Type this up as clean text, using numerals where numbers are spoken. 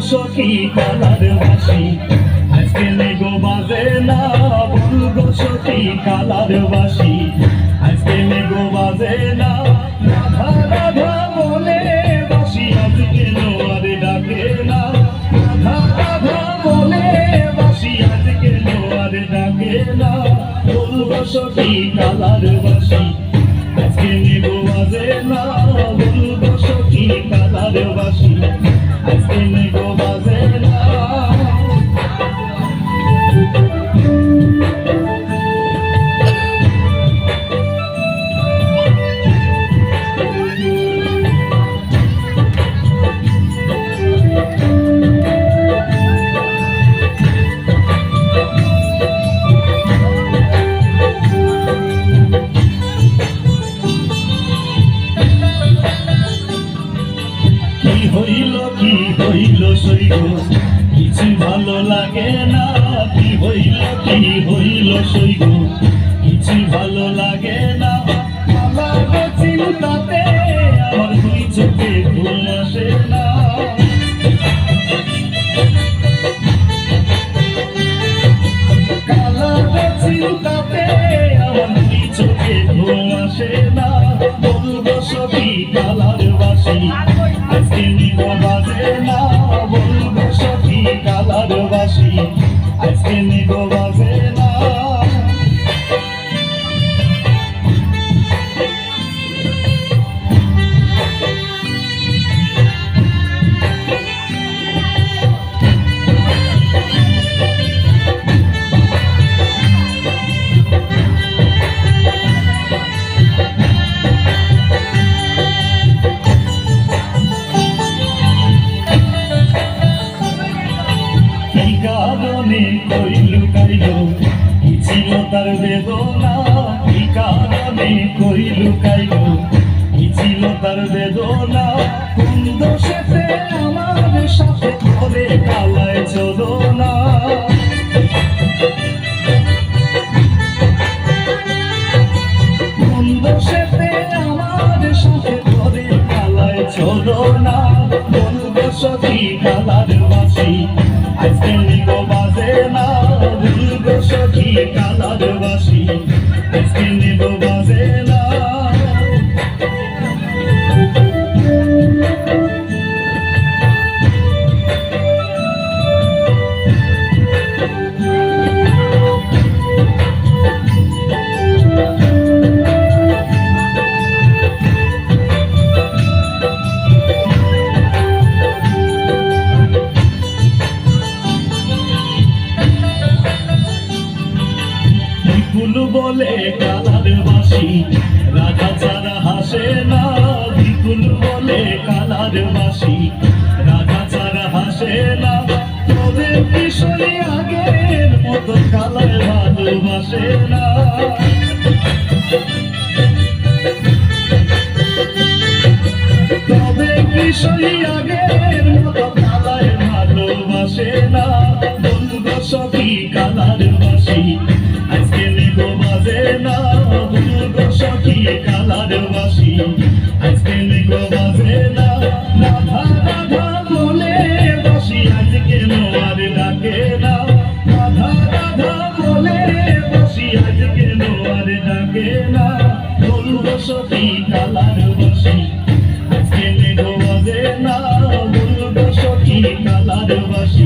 সখী কালার বাসি আজকে নেগো বাজে না বলবো সখী কালার বাসি আজকে নেগো বাজে না রাধা রাধা বলে বাসি আজকে নোয়ারে ডাকে না রাধা রাধা বলে বাসি আজকে নোয়ারে ডাকে না বলবো সখী কালার বাসি আজকে নেগো বাজে না বলবো সখী কালার বাসি আজকে নেগো বাজে না কি হইল সইগ কিছু ভালো লাগে না কি হইল সইগ কিছু ভালো লাগে না আমার চিন্তাতে আমার দুই চোখে ঘুম আসে না কালার চিন্তাতে আমার দুই চোখে ঘুম আসে না বলবো সখী কালার বাসি আজকে নেগো বাজে না বলবো সখী কালার বাসি আজকে নেগো বাজে না কইলু কাইলো কি ছিল তার বেদনা কি কারণে কইলু কাইলো কি ছিল তার বেদনা কোন দোষেতে আমার সাথে করে কালায় চলো না কোন দোষেতে আমার সাথে করে কালায় চলো না বলবো সখী কালার বাসি আজকে নেগো বাজে না বলবো সখী কালার বাসি আজকে নেগো বাজে না বলে কালার বাসি রাধা ছাড়া হাসে না বিপুল বলে কালার বাসি রাধা ছাড়া হাসে না তবে কিশোরী আগের মতো কালার ভালোবাসে না তবে কিশোরী আগের মতো কালার ভালোবাসে না বলবো সখী কালার বাসি আজকে নেগো বাজে না বলবো সখী কালার বাসি আজকে নেগো বাজে না রাধা রাধা বলে বাসি আজকে নোয়ার ডাকে না রাধা রাধা বলে বাসি আজকে নোয়ার ডাকে না বলবো সখী কালার বাসি আজকে নেগো বাজে না বলবো সখী কালার বাসি